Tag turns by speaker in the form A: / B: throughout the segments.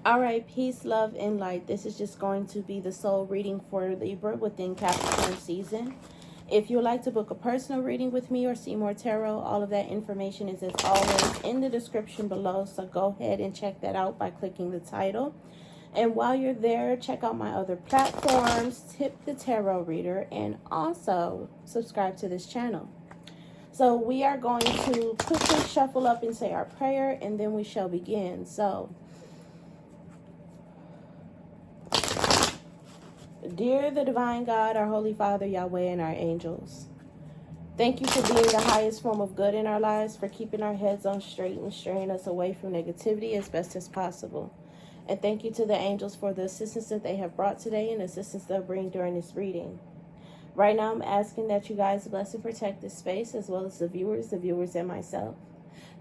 A: All right, peace, love, and light. This is just going to be the soul reading for Libra within Capricorn season. If you would like to book a personal reading with me or see more tarot, all of that information is as always in the description below. So go ahead and check that out by clicking the title. And while you're there, check out my other platforms, Tip the Tarot Reader, and also subscribe to this channel. So we are going to quickly shuffle up and say our prayer, and then we shall begin. So, dear the Divine God, our Holy Father, Yahweh, and our angels, thank you for being the highest form of good in our lives, for keeping our heads on straight and straying us away from negativity as best as possible. And thank you to the angels for the assistance that they have brought today and assistance they'll bring during this reading. Right now, I'm asking that you guys bless and protect this space, as well as the viewers, and myself,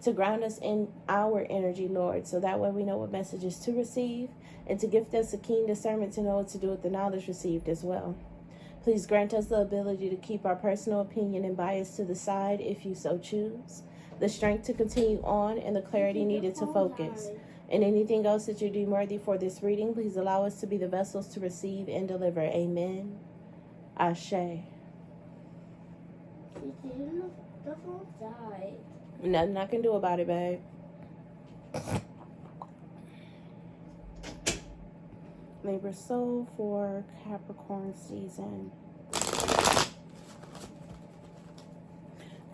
A: to ground us in our energy, Lord, so that way we know what messages to receive, and to gift us a keen discernment to know what to do with the knowledge received as well. Please grant us the ability to keep our personal opinion and bias to the side if you so choose, the strength to continue on, and the clarity needed to focus. And anything else that you deem worthy for this reading, please allow us to be the vessels to receive and deliver. Amen. Ashe.
B: The phone died.
A: Nothing I can do about it, babe. Libra soul for Capricorn season.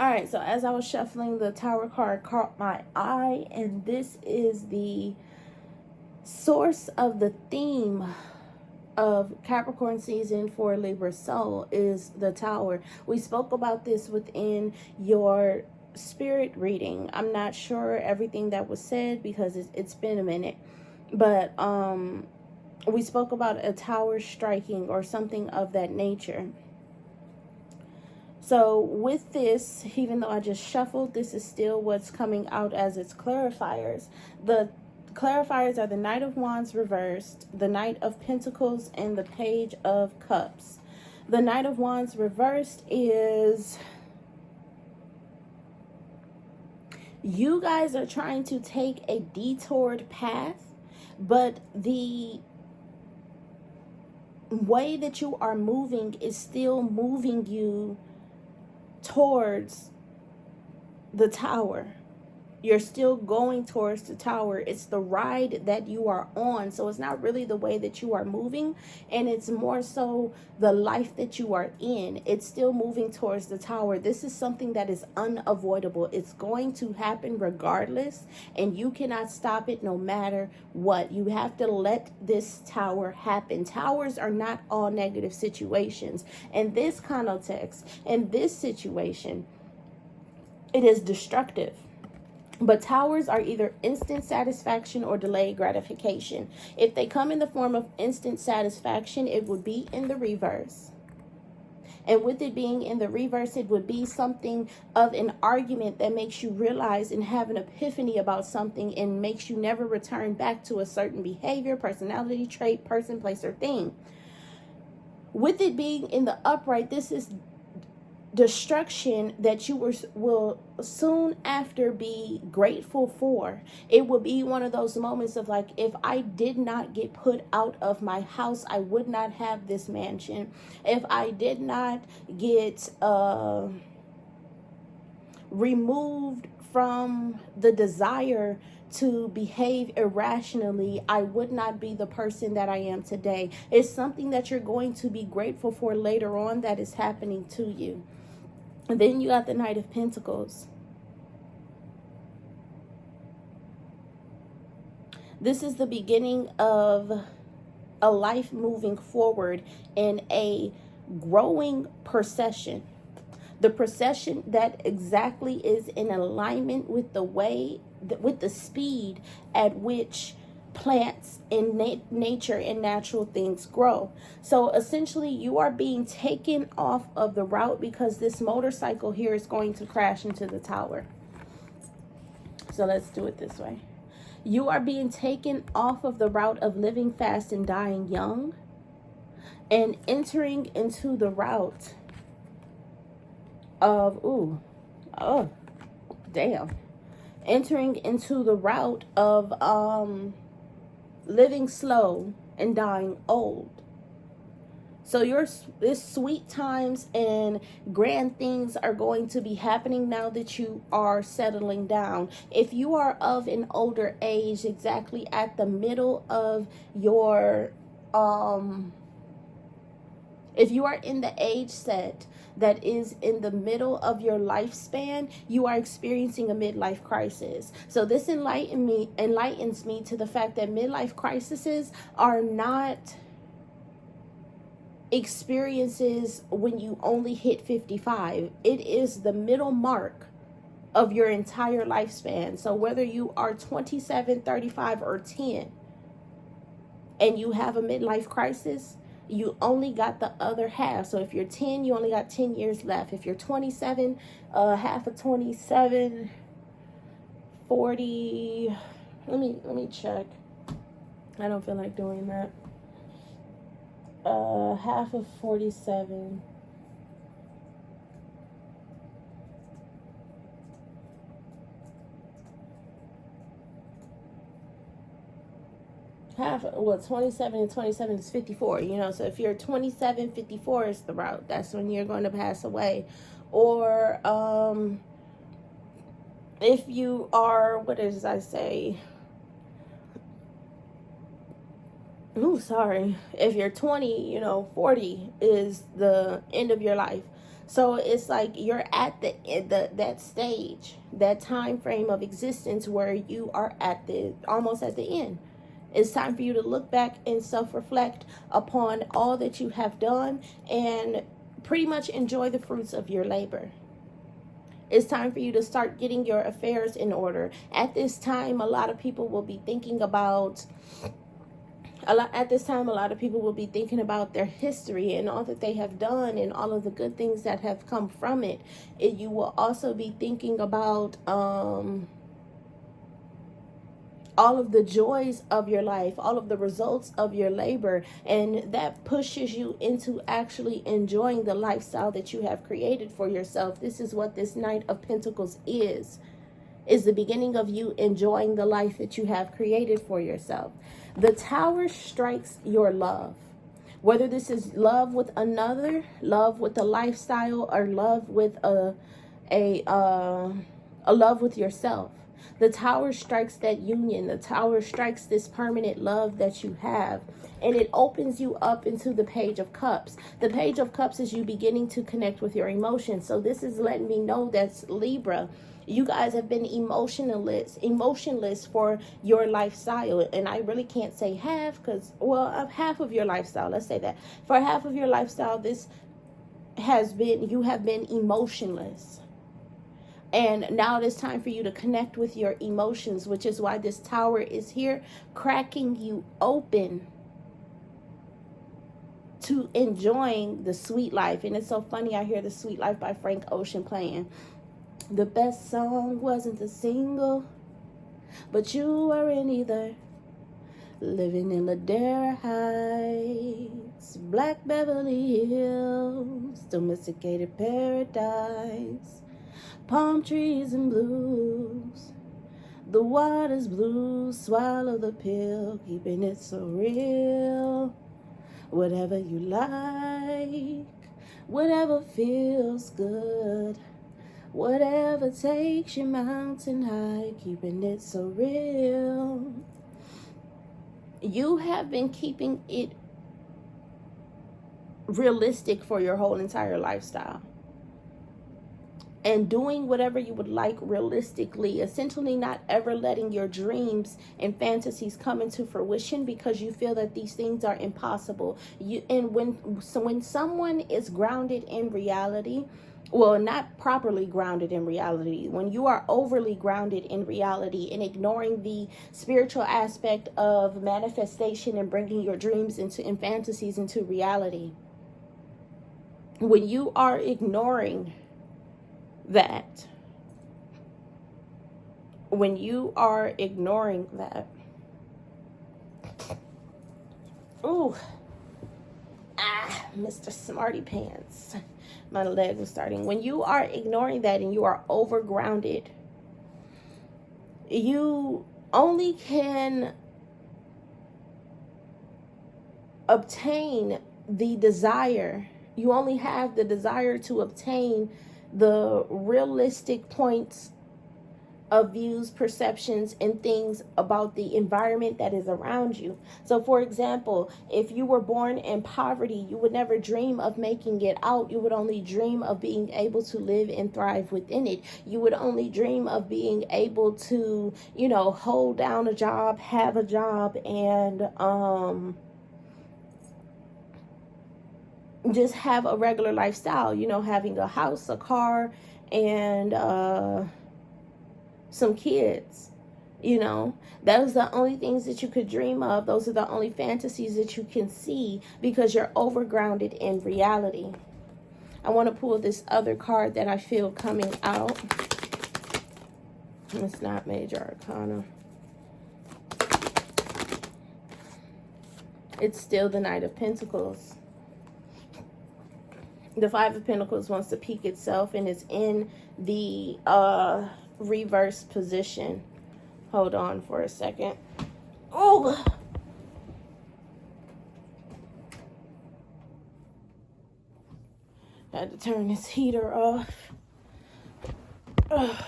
A: Alright, so as I was shuffling, the Tower card caught my eye, and this is the source of the theme of Capricorn season for Libra soul is the Tower. We spoke about this within your spirit reading. I'm not sure everything that was said because it's been a minute, but we spoke about a tower striking or something of that nature. So with this, even though I just shuffled, this is still what's coming out as its clarifiers. The clarifiers are the Knight of Wands reversed, the Knight of Pentacles, and the Page of Cups. The Knight of Wands reversed is you guys are trying to take a detoured path, but the way that you are moving is still moving you towards the Tower. You're still going towards the Tower. It's the ride that you are on. So it's not really the way that you are moving, and it's more so the life that you are in. It's still moving towards the Tower. This is something that is unavoidable. It's going to happen regardless, and you cannot stop it no matter what. You have to let this Tower happen. Towers are not all negative situations. And this context, in this situation, it is destructive. But towers are either instant satisfaction or delayed gratification. If they come in the form of instant satisfaction, it would be in the reverse. And with it being in the reverse, it would be something of an argument that makes you realize and have an epiphany about something and makes you never return back to a certain behavior, personality trait, person, place, or thing. With it being in the upright, this is destruction that you will soon after be grateful for. It will be one of those moments of like, if I did not get put out of my house, I would not have this mansion. If I did not get removed from the desire to behave irrationally, I would not be the person that I am today. It's something that you're going to be grateful for later on that is happening to you. And then you got the Knight of Pentacles. This is the beginning of a life moving forward in a growing procession. The procession that exactly is in alignment with the way, with the speed at which plants in nature and natural things grow. So essentially you are being taken off of the route because this motorcycle here is going to crash into the Tower. So let's do it this way. You are being taken off of the route of living fast and dying young and entering into the route of entering into the route of living slow and dying old. So this sweet times and grand things are going to be happening now that you are settling down. If you are of an older age, exactly at the middle of your if you are in the age set that is in the middle of your lifespan, you are experiencing a midlife crisis. So this enlightens me to the fact that midlife crises are not experiences when you only hit 55. It is the middle mark of your entire lifespan. So whether you are 27, 35, or 10, and you have a midlife crisis, you only got the other half. So if you're 10, you only got 10 years left. If you're 27, half of 27, 40, let me check. I don't feel like doing that. Half of 47. Half, well, 27 and 27 is 54, you know. So if you're 27, 54 is the route. That's when you're going to pass away. Or if you are, what did I say? Oh, sorry. If you're 20, you know, 40 is the end of your life. So it's like you're at that stage, that time frame of existence where you are at almost at the end. It's time for you to look back and self-reflect upon all that you have done and pretty much enjoy the fruits of your labor. It's time for you to start getting your affairs in order. At this time, a lot of people will be thinking about a lot of people will be thinking about their history and all that they have done and all of the good things that have come from it. You will also be thinking about all of the joys of your life, all of the results of your labor, and that pushes you into actually enjoying the lifestyle that you have created for yourself. This is what this Knight of Pentacles is the beginning of you enjoying the life that you have created for yourself. The Tower strikes your love. Whether this is love with another, love with a lifestyle, or love with a love with yourself. The Tower strikes that union. The Tower strikes this permanent love that you have. And it opens you up into the Page of Cups. The Page of Cups is you beginning to connect with your emotions. So this is letting me know that Libra, you guys have been emotionless for your lifestyle. And I really can't say half because, well, half of your lifestyle, let's say that. For half of your lifestyle, you have been emotionless. And now it is time for you to connect with your emotions, which is why this Tower is here, cracking you open to enjoying the sweet life. And it's so funny, I hear The Sweet Life by Frank Ocean playing. The best song wasn't the single, but you weren't either. Living in Ladera Heights, Black Beverly Hills, domesticated paradise. Palm trees and blues, the water's blue, swallow the pill, keeping it so real. Whatever you like, whatever feels good, whatever takes you mountain high, keeping it so real. You have been keeping it realistic for your whole entire lifestyle. And doing whatever you would like realistically, essentially not ever letting your dreams and fantasies come into fruition because you feel that these things are impossible. When someone is grounded in reality, well, not properly grounded in reality, when you are overly grounded in reality and ignoring the spiritual aspect of manifestation and bringing your dreams and fantasies into reality, when you are ignoring that, ooh, Mr. Smarty Pants, my leg was starting. When you are ignoring that and you are overgrounded, you only can obtain the desire. You only have the desire to obtain the realistic points of views, perceptions, and things about the environment that is around you. So, for example, if you were born in poverty, you would never dream of making it out. You would only dream of being able to live and thrive within it. You would only dream of being able to, hold down a job, have a job, and just have a regular lifestyle, having a house, a car, and some kids. Those are the only things that you could dream of. Those are the only fantasies that you can see because you're overgrounded in reality. I want to pull this other card that I feel coming out. It's not Major Arcana. It's still the Knight of Pentacles. The Five of Pentacles wants to peek itself and is in the reverse position. Hold on for a second. Oh! Had to turn this heater off. Ugh.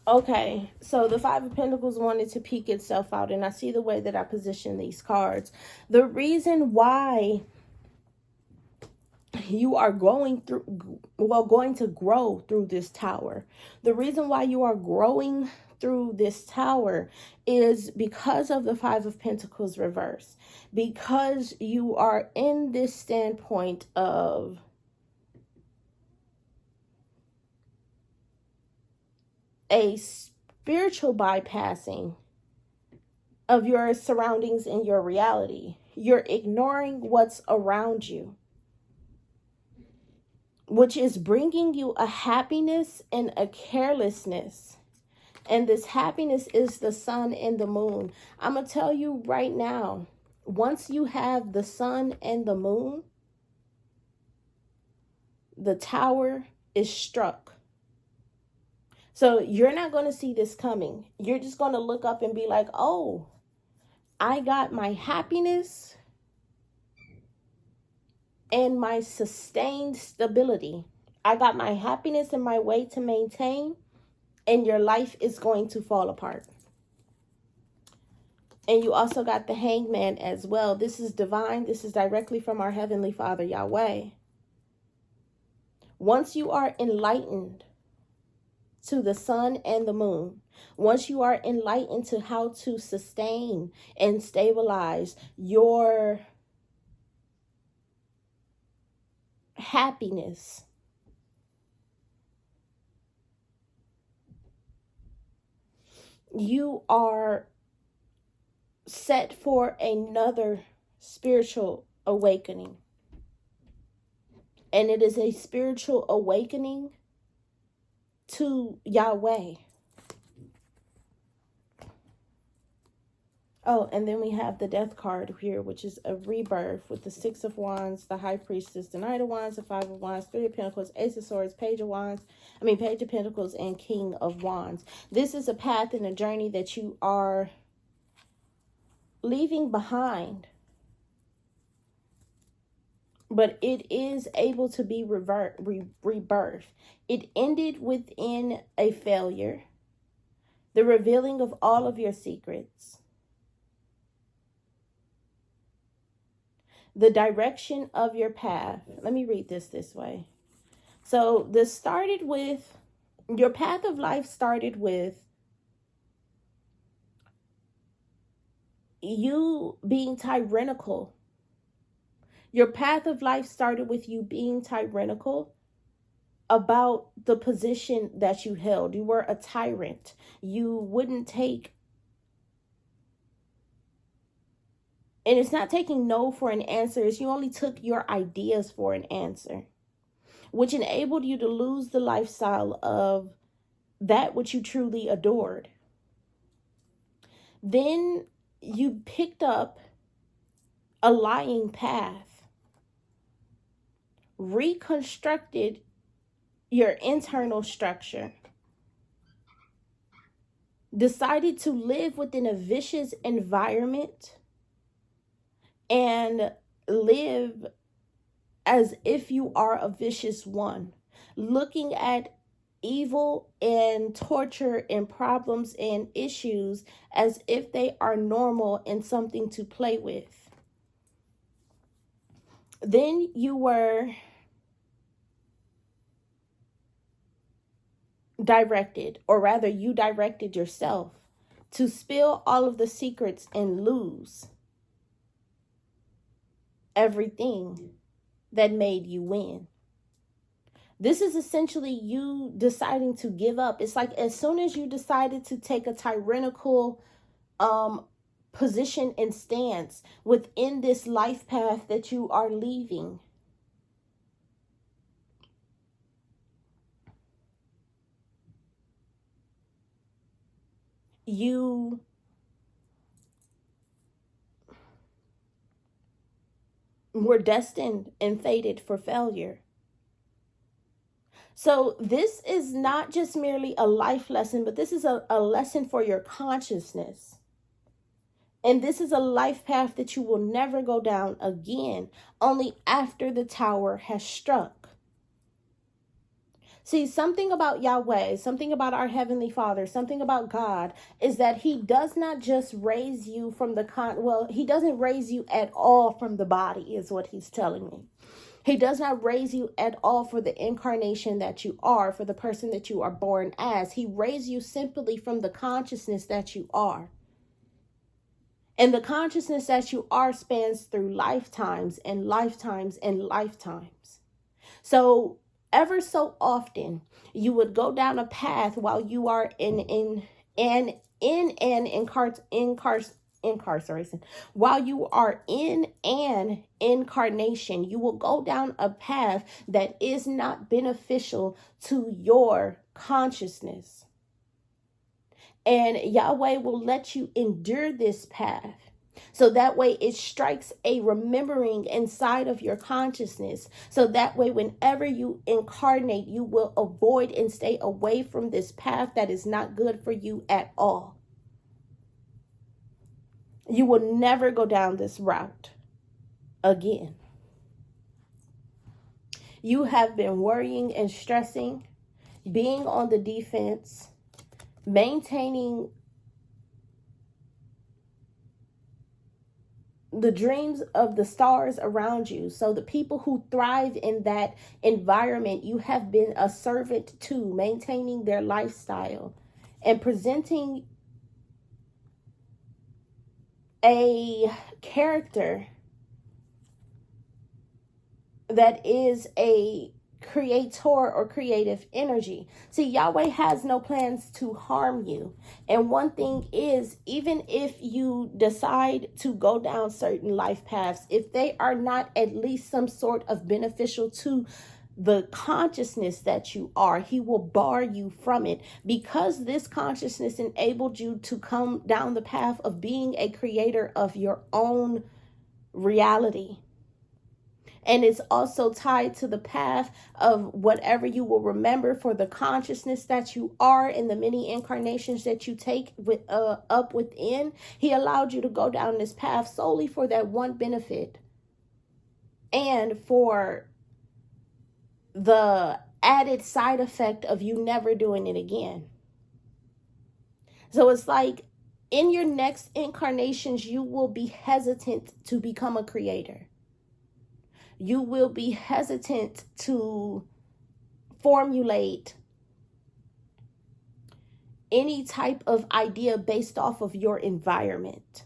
A: Okay, so the Five of Pentacles wanted to peek itself out, and I see the way that I position these cards. The reason why you are going to grow through this tower. The reason why you are growing through this tower is because of the Five of Pentacles reverse. Because you are in this standpoint of a spiritual bypassing of your surroundings and your reality. You're ignoring what's around you, which is bringing you a happiness and a carelessness. And this happiness is the sun and the moon. I'm going to tell you right now, once you have the sun and the moon, the tower is struck. So you're not going to see this coming. You're just going to look up and be like, oh, I got my happiness and my sustained stability. I got my happiness and my way to maintain, and your life is going to fall apart. And you also got the Hangman as well. This is divine. This is directly from our Heavenly Father, Yahweh. Once you are enlightened to the sun and the moon, once you are enlightened to how to sustain and stabilize your happiness, you are set for another spiritual awakening. And it is a spiritual awakening to Yahweh. Oh, and then we have the Death card here, which is a rebirth with the Six of Wands, the High Priestess, the Knight of Wands, the Five of Wands, Three of Pentacles, Ace of Swords, Page of Pentacles, and King of Wands. This is a path and a journey that you are leaving behind, but it is able to be rebirthed. It ended within a failure, the revealing of all of your secrets, the direction of your path. Let me read this way. So this started with, your path of life started with you being tyrannical. Your path of life started with you being tyrannical about the position that you held. You were a tyrant. You wouldn't take, and it's not taking no for an answer, it's you only took your ideas for an answer, which enabled you to lose the lifestyle of that which you truly adored. Then you picked up a lying path, reconstructed your internal structure, decided to live within a vicious environment and live as if you are a vicious one, looking at evil and torture and problems and issues as if they are normal and something to play with. Then you were directed, or rather, you directed yourself to spill all of the secrets and lose everything that made you win. This is essentially you deciding to give up. It's like as soon as you decided to take a tyrannical position and stance within this life path that you are leaving, you were destined and fated for failure. So this is not just merely a life lesson, but this is a lesson for your consciousness. And this is a life path that you will never go down again, only after the tower has struck. See, something about Yahweh, something about our Heavenly Father, something about God is that He does not just raise you from the He doesn't raise you at all from the body, is what He's telling me. He does not raise you at all for the incarnation that you are, for the person that you are born as. He raised you simply from the consciousness that you are. And the consciousness that you are spans through lifetimes and lifetimes and lifetimes. So ever so often, you would go down a path while you are in an incarceration. While you are in an incarnation, you will go down a path that is not beneficial to your consciousness. And Yahweh will let you endure this path. So that way it strikes a remembering inside of your consciousness. So that way, whenever you incarnate, you will avoid and stay away from this path that is not good for you at all. You will never go down this route again. You have been worrying and stressing, being on the defense, maintaining the dreams of the stars around you. So the people who thrive in that environment, you have been a servant to, maintaining their lifestyle and presenting a character that is a creator or creative energy. See, Yahweh has no plans to harm you. And one thing is, even if you decide to go down certain life paths, if they are not at least some sort of beneficial to the consciousness that you are, He will bar you from it, because this consciousness enabled you to come down the path of being a creator of your own reality. And it's also tied to the path of whatever you will remember for the consciousness that you are in the many incarnations that you take up within. He allowed you to go down this path solely for that one benefit and for the added side effect of you never doing it again. So it's like in your next incarnations, you will be hesitant to become a creator. You will be hesitant to formulate any type of idea based off of your environment.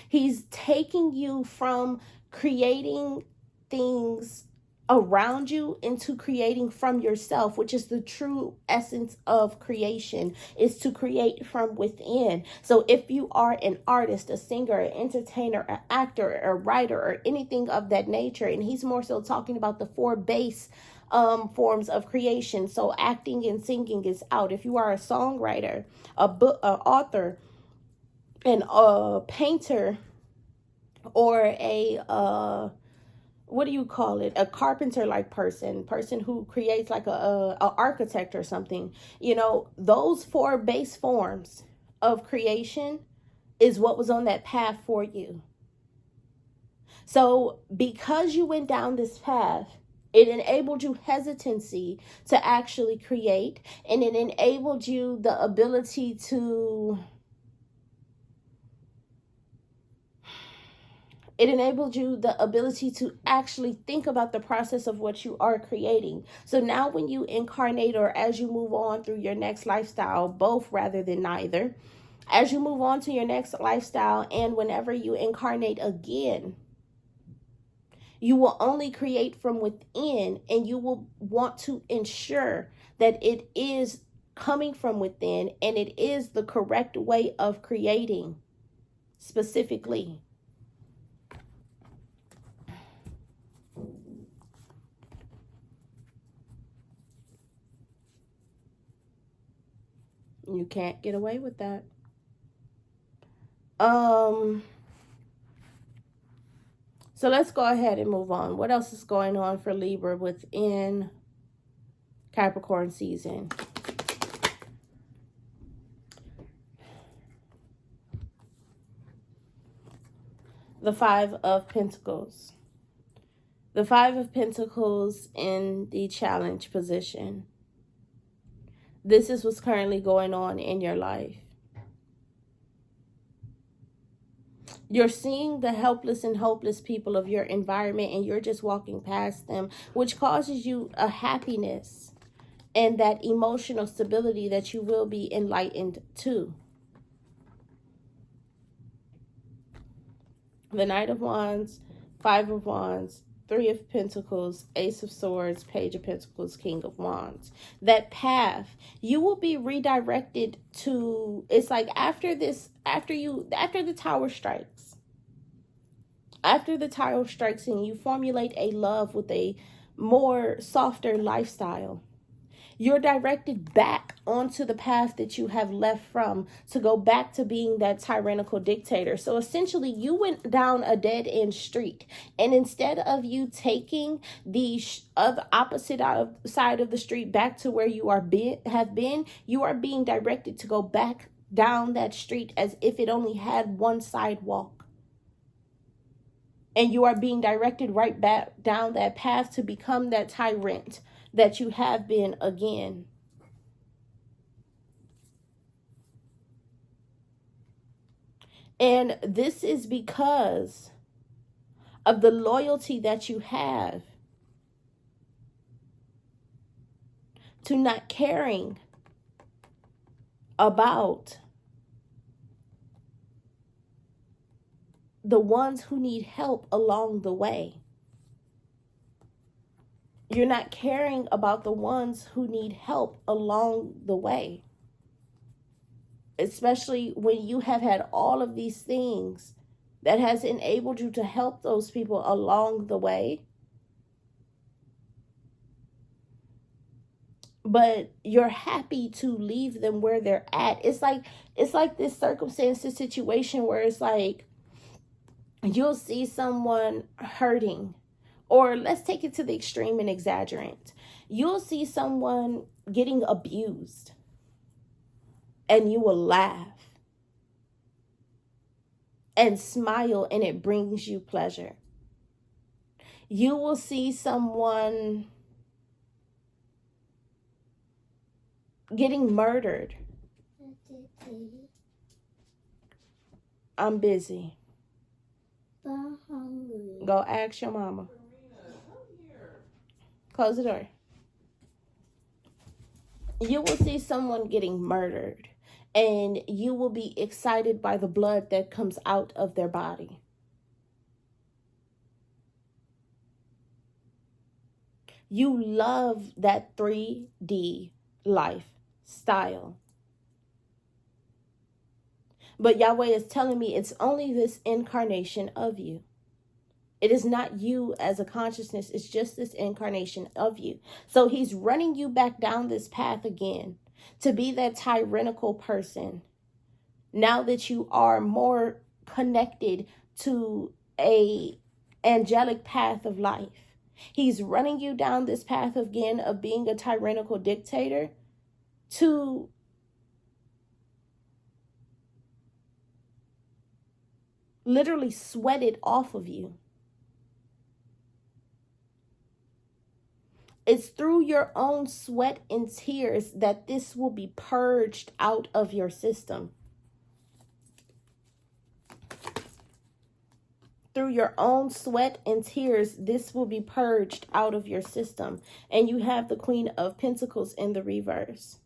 A: He's taking you from creating things around you into creating from yourself, which is the true essence of creation, is to create from within. So if you are an artist, a singer, an entertainer, an actor, a writer, or anything of that nature, and he's more so talking about the four base forms of creation. So acting and singing is out. If you are a songwriter, a book, an author, and a painter, or a what do you call it? A carpenter like person who creates like a architect or something. You know, those four base forms of creation is what was on that path for you. So because you went down this path, it enabled you hesitancy to actually create, and it enabled you the ability to actually think about the process of what you are creating. So now when you incarnate, or as you move on through your next lifestyle, both rather than neither, as you move on to your next lifestyle and whenever you incarnate again, you will only create from within, and you will want to ensure that it is coming from within and it is the correct way of creating specifically. You can't get away with that. So let's go ahead and move on. What else is going on for Libra within Capricorn season? The Five of Pentacles. The Five of Pentacles in the challenge position. This is what's currently going on in your life. You're seeing the helpless and hopeless people of your environment, and you're just walking past them, which causes you a happiness and that emotional stability that you will be enlightened to. The Knight of Wands, Five of Wands, Three of Pentacles, Ace of Swords, Page of Pentacles, King of Wands. That path, you will be redirected to, it's like after the tower strikes. After the tower strikes and you formulate a love with a more softer lifestyle, you're directed back onto the path that you have left from, to go back to being that tyrannical dictator. So essentially you went down a dead end street, and instead of you taking the opposite side of the street back to where you have been, you are being directed to go back down that street as if it only had one sidewalk. And you are being directed right back down that path to become that tyrant that you have been again. And this is because of the loyalty that you have to not caring about the ones who need help along the way. You're not caring about the ones who need help along the way. Especially when you have had all of these things that has enabled you to help those people along the way. But you're happy to leave them where they're at. It's like this circumstance, this situation where it's like, you'll see someone hurting, or let's take it to the extreme and exaggerate. You'll see someone getting abused, and you will laugh and smile, and it brings you pleasure. You will see someone getting murdered. I'm busy.
B: I'm hungry.
A: Go ask your mama. Close the door. You will see someone getting murdered, and you will be excited by the blood that comes out of their body. You love that 3D lifestyle. But Yahweh is telling me it's only this incarnation of you. It is not you as a consciousness. It's just this incarnation of you. So he's running you back down this path again to be that tyrannical person. Now that you are more connected to a angelic path of life, he's running you down this path again of being a tyrannical dictator to literally sweat it off of you. It's through your own sweat and tears that this will be purged out of your system. Through your own sweat and tears, this will be purged out of your system. And you have the Queen of Pentacles in the reverse.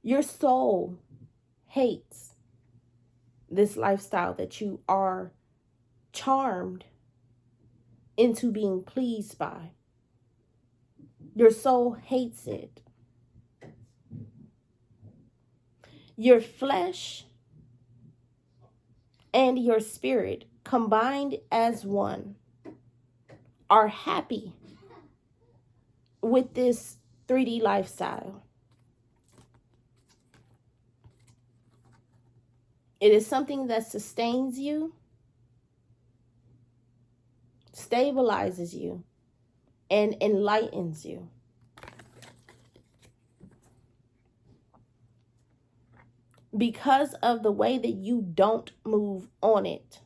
A: Your soul hates this lifestyle that you are charmed into being pleased by. Your soul hates it. Your flesh and your spirit combined as one are happy with this 3D lifestyle. It is something that sustains you, stabilizes you, and enlightens you. Because of the way that you don't move on it.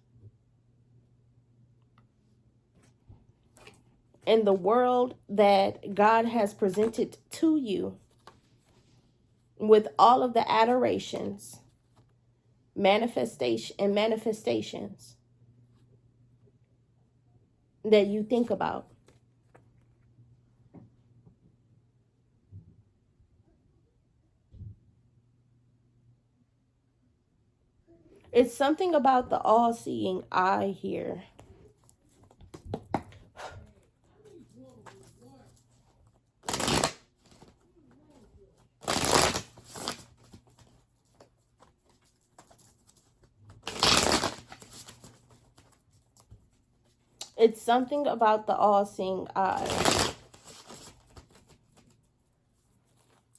A: In the world that God has presented to you with all of the adorations, manifestations that you think about. It's something about the all-seeing eye here. It's something about the all-seeing eye.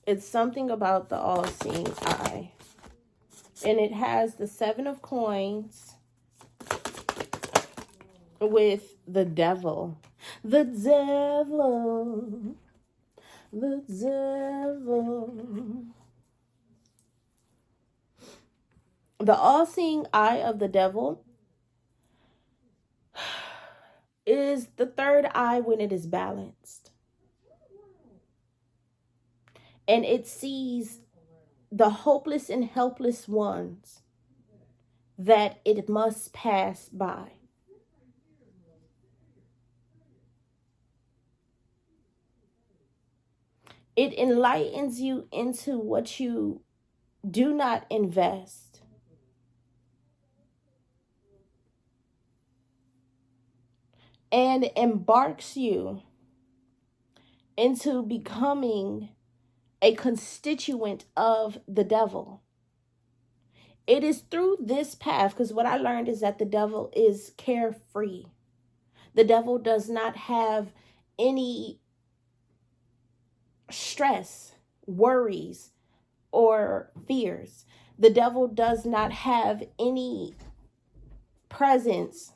A: It's something about the all-seeing eye. And it has the 7 of coins with the devil. The devil. The devil. The all-seeing eye of the devil is the third eye when it is balanced. And it sees the hopeless and helpless ones that it must pass by. It enlightens you into what you do not invest. And embarks you into becoming a constituent of the devil. It is through this path, because what I learned is that the devil is carefree. The devil does not have any stress, worries, or fears. The devil does not have any presence.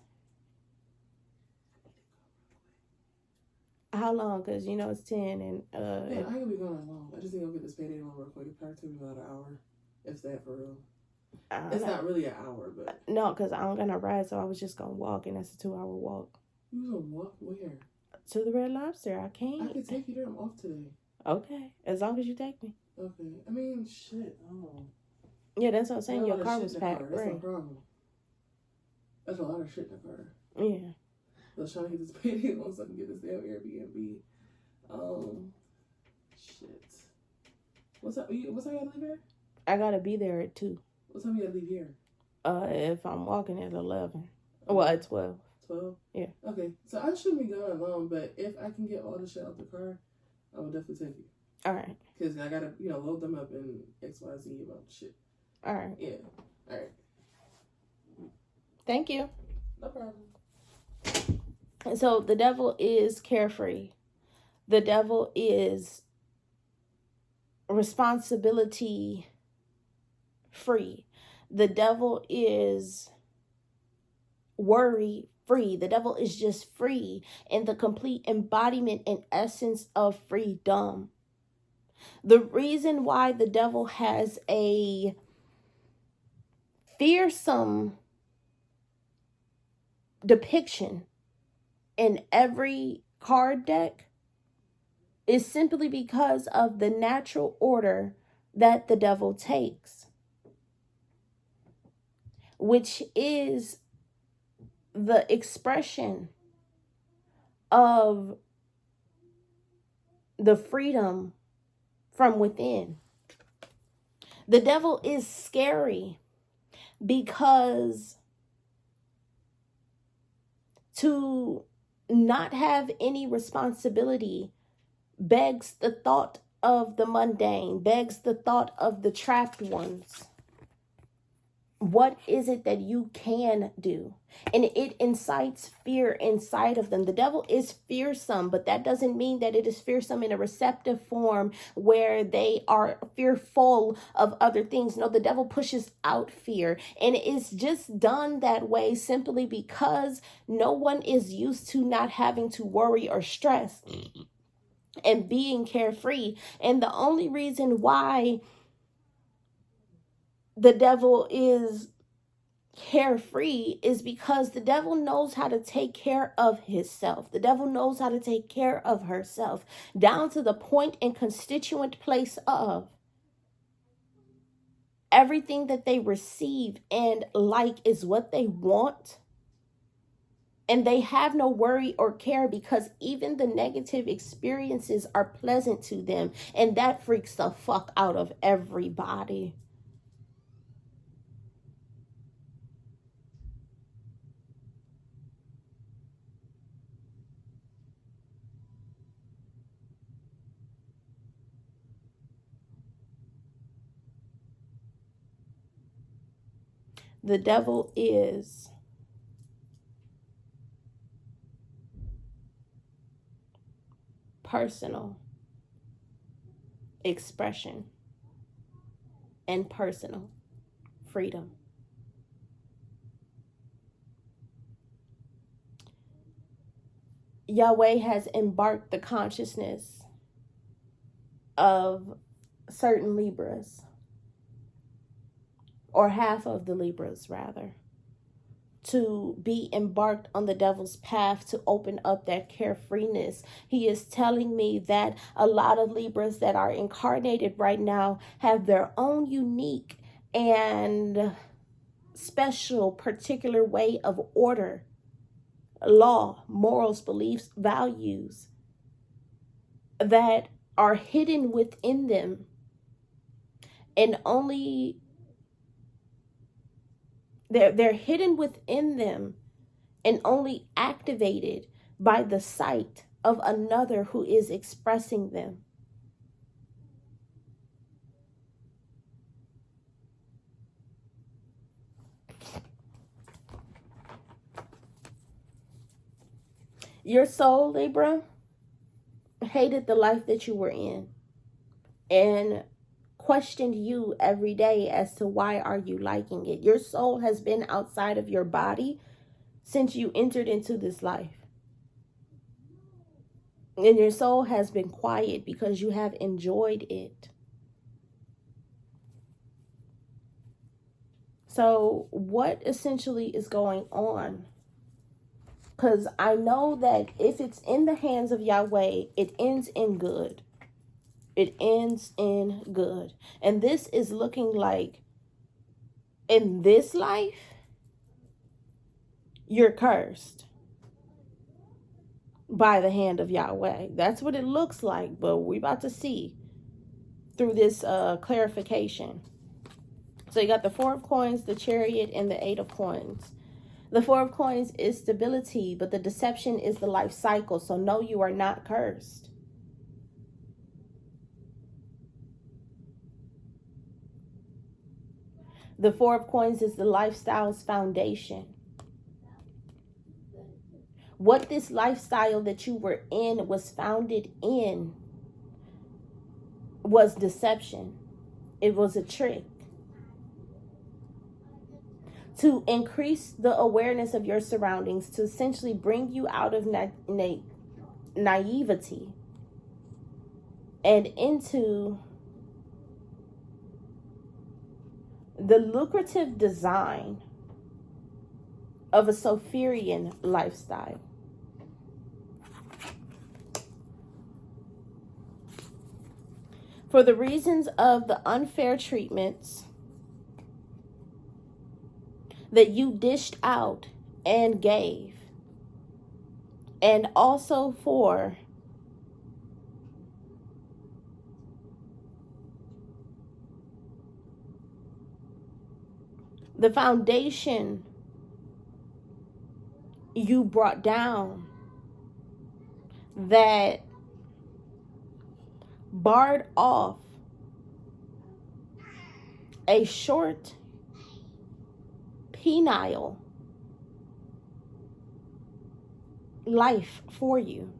A: How long? Because you know it's 10 and
C: yeah, I ain't gonna be gone that long. I just think I'll get this payday on real quick. It probably took me about an hour, if that, for real. It's not really an hour, but
A: no, because I'm gonna ride, so I was just gonna walk, and that's a 2-hour walk.
C: You gonna walk where?
A: To the Red Lobster. I can't.
C: I can take you there. I'm off today.
A: Okay, as long as you take me.
C: Okay. I mean, shit. Oh.
A: Yeah, that's what I'm saying. Your car was packed.
C: That's no problem. That's a lot of shit in the car.
A: Yeah.
C: I was trying to get this payday on so I can get this damn Airbnb. Shit. What time you gotta leave here?
A: I gotta be there at 2.
C: What time you gotta leave here?
A: If I'm walking at 11. Well, at 12.
C: 12?
A: Yeah.
C: Okay. So I shouldn't be going alone, but if I can get all the shit out the car, I will definitely take you.
A: Alright.
C: Because I gotta, load them up in XYZ about the shit.
A: Alright.
C: Yeah. Alright.
A: Thank you.
C: No problem.
A: And so the devil is carefree. The devil is responsibility free. The devil is worry free. The devil is just free in the complete embodiment and essence of freedom. The reason why the devil has a fearsome depiction in every card deck is simply because of the natural order that the devil takes, which is the expression of the freedom from within. The devil is scary because to not have any responsibility begs the thought of the mundane, begs the thought of the trapped ones. What is it that you can do? And it incites fear inside of them. The devil is fearsome, but that doesn't mean that it is fearsome in a receptive form where they are fearful of other things. No, the devil pushes out fear, and it's just done that way simply because no one is used to not having to worry or stress and being carefree. And the only reason why the devil is carefree is because the devil knows how to take care of himself. The devil knows how to take care of herself, down to the point and constituent place of everything that they receive and like is what they want. And they have no worry or care because even the negative experiences are pleasant to them. And that freaks the fuck out of everybody. The devil is personal expression and personal freedom. Yahweh has embarked the consciousness of certain Libras, or half of the Libras rather, to be embarked on the devil's path to open up that carefreeness. He is telling me that a lot of Libras that are incarnated right now have their own unique and special particular way of order, law, morals, beliefs, values that are hidden within them, and only they're hidden within them and only activated by the sight of another who is expressing them. Your soul, Libra, hated the life that you were in and questioned you every day as to why are you liking it. Your soul has been outside of your body since you entered into this life. And your soul has been quiet because you have enjoyed it. So what essentially is going on? Because I know that if it's in the hands of Yahweh, it ends in good. It ends in good. And this is looking like in this life, you're cursed by the hand of Yahweh. That's what it looks like. But we're about to see through this clarification. So you got the Four of Coins, the Chariot, and the Eight of Coins. The Four of Coins is stability, but the deception is the life cycle. So no, you are not cursed. The Four of Coins is the lifestyle's foundation. What this lifestyle that you were in was founded in was deception. It was a trick to increase the awareness of your surroundings, to essentially bring you out of naivety and into the lucrative design of a Sophirian lifestyle. For the reasons of the unfair treatments that you dished out and gave, and also for the foundation you brought down that barred off a short, penile life for you.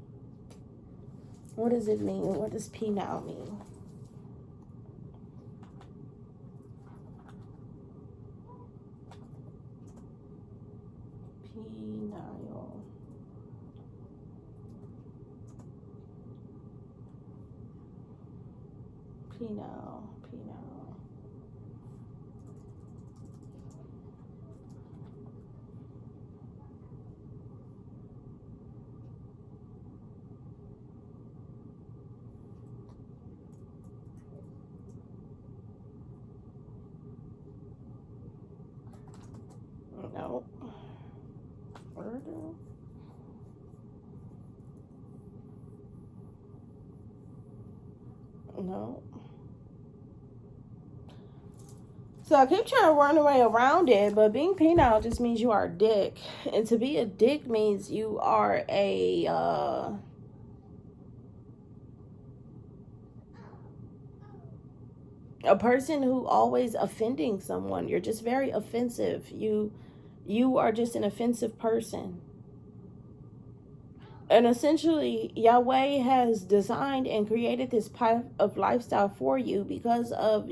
A: What does it mean? What does penile mean? Penile. Penile. No. Murder. No. So I keep trying to run away around it, but being penile just means you are a dick. And to be a dick means you are a person who always offending someone. You're just very offensive. You are just an offensive person. And essentially, Yahweh has designed and created this type of lifestyle for you because of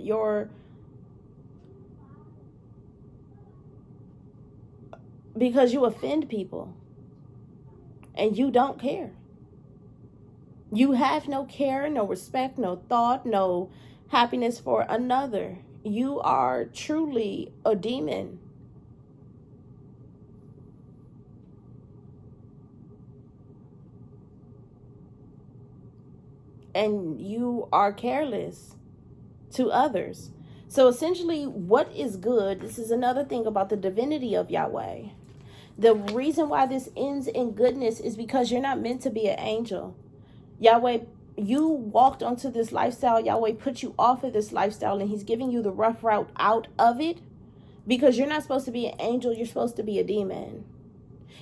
A: because you offend people and you don't care. You have no care, no respect, no thought, no happiness for another. You are truly a demon. And you are careless to others. So essentially, what is good, this is another thing about the divinity of Yahweh. The reason why this ends in goodness is because you're not meant to be an angel. Yahweh, you walked onto this lifestyle. Yahweh put you off of this lifestyle, and he's giving you the rough route out of it because you're not supposed to be an angel. You're supposed to be a demon.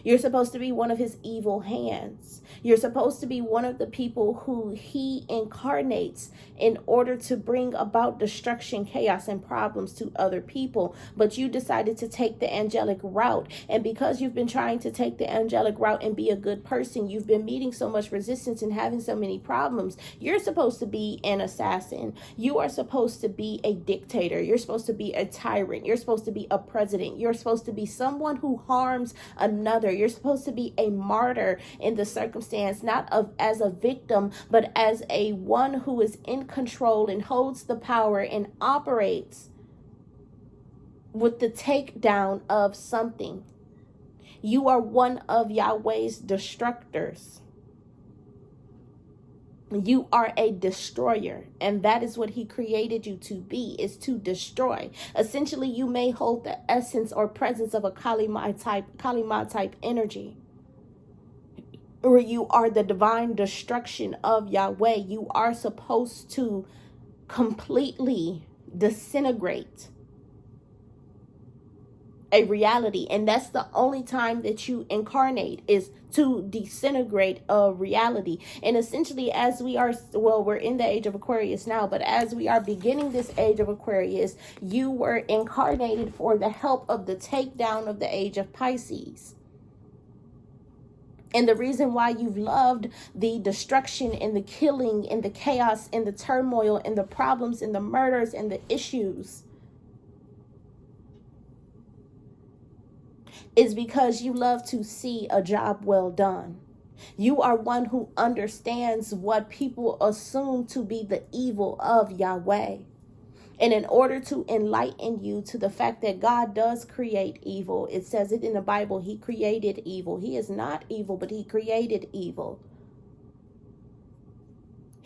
A: You're supposed to be one of his evil hands. You're supposed to be one of the people who he incarnates in order to bring about destruction, chaos, and problems to other people. But you decided to take the angelic route. And because you've been trying to take the angelic route and be a good person, you've been meeting so much resistance and having so many problems. You're supposed to be an assassin. You are supposed to be a dictator. You're supposed to be a tyrant. You're supposed to be a president. You're supposed to be someone who harms another. You're supposed to be a martyr in the circumstance, not as a victim, but as a one who is in control and holds the power and operates with the takedown of something. You are one of Yahweh's destructors. You are a destroyer, and that is what he created you to be, is to destroy. Essentially, you may hold the essence or presence of a Kalima type energy, or you are the divine destruction of Yahweh. You are supposed to completely disintegrate a reality, and that's the only time that you incarnate, is to disintegrate a reality. And essentially, as we are, well, we're in the age of Aquarius now, but as we are beginning this age of Aquarius, you were incarnated for the help of the takedown of the age of Pisces. And the reason why you've loved the destruction and the killing and the chaos and the turmoil and the problems and the murders and the issues is because you love to see a job well done. You are one who understands what people assume to be the evil of Yahweh. And in order to enlighten you to the fact that God does create evil, it says it in the Bible, he created evil. He is not evil, but he created evil.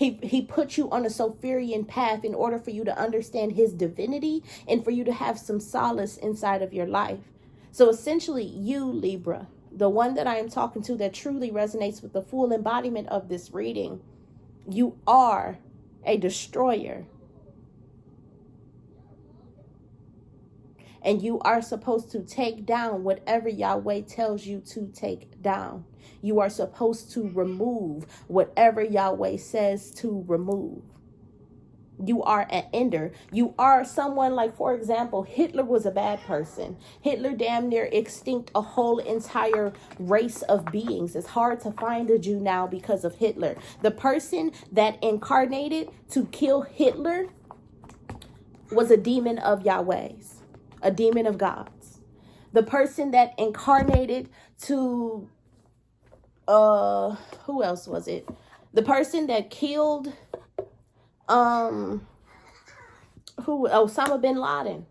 A: He put you on a Sophirian path in order for you to understand his divinity and for you to have some solace inside of your life. So essentially, you, Libra, the one that I am talking to that truly resonates with the full embodiment of this reading, you are a destroyer. And you are supposed to take down whatever Yahweh tells you to take down. You are supposed to remove whatever Yahweh says to remove. You are an ender. You are someone like, for example, Hitler was a bad person. Hitler damn near extinct a whole entire race of beings. It's hard to find a Jew now because of Hitler. The person that incarnated to kill Hitler was a demon of Yahweh's. A demon of God's. The person that incarnated to, who else was it? The person that killed, Osama bin Laden.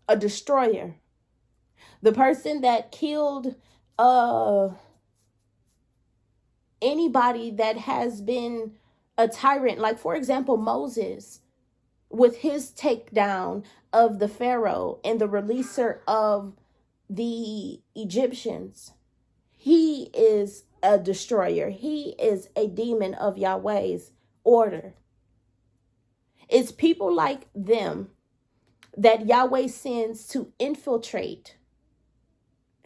A: A destroyer. The person that killed, anybody that has been a tyrant. Like, for example, Moses, with his takedown of the Pharaoh and the releaser of the Egyptians. He is a destroyer. He is a demon of Yahweh's order. It's people like them that Yahweh sends to infiltrate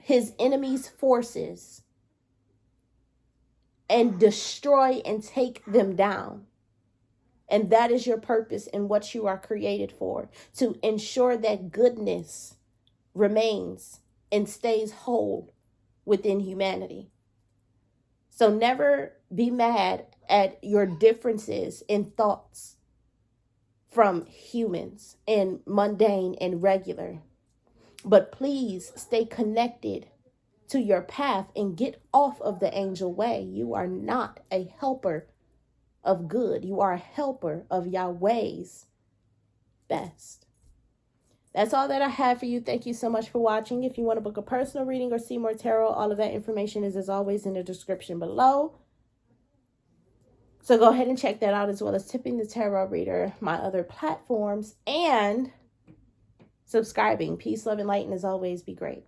A: his enemy's forces and destroy and take them down. And that is your purpose and what you are created for, to ensure that goodness remains and stays whole within humanity. So never be mad at your differences in thoughts from humans and mundane and regular. But please stay connected to your path and get off of the angel way. You are not a helper of good. You are a helper of Yahweh's best. That's all that I have for you. Thank you so much for watching. If you want to book a personal reading or see more tarot, all of that information is as always in the description below. So go ahead and check that out, as well as Tipping the Tarot Reader, my other platforms, and subscribing. Peace, love, and light, and as always, be great.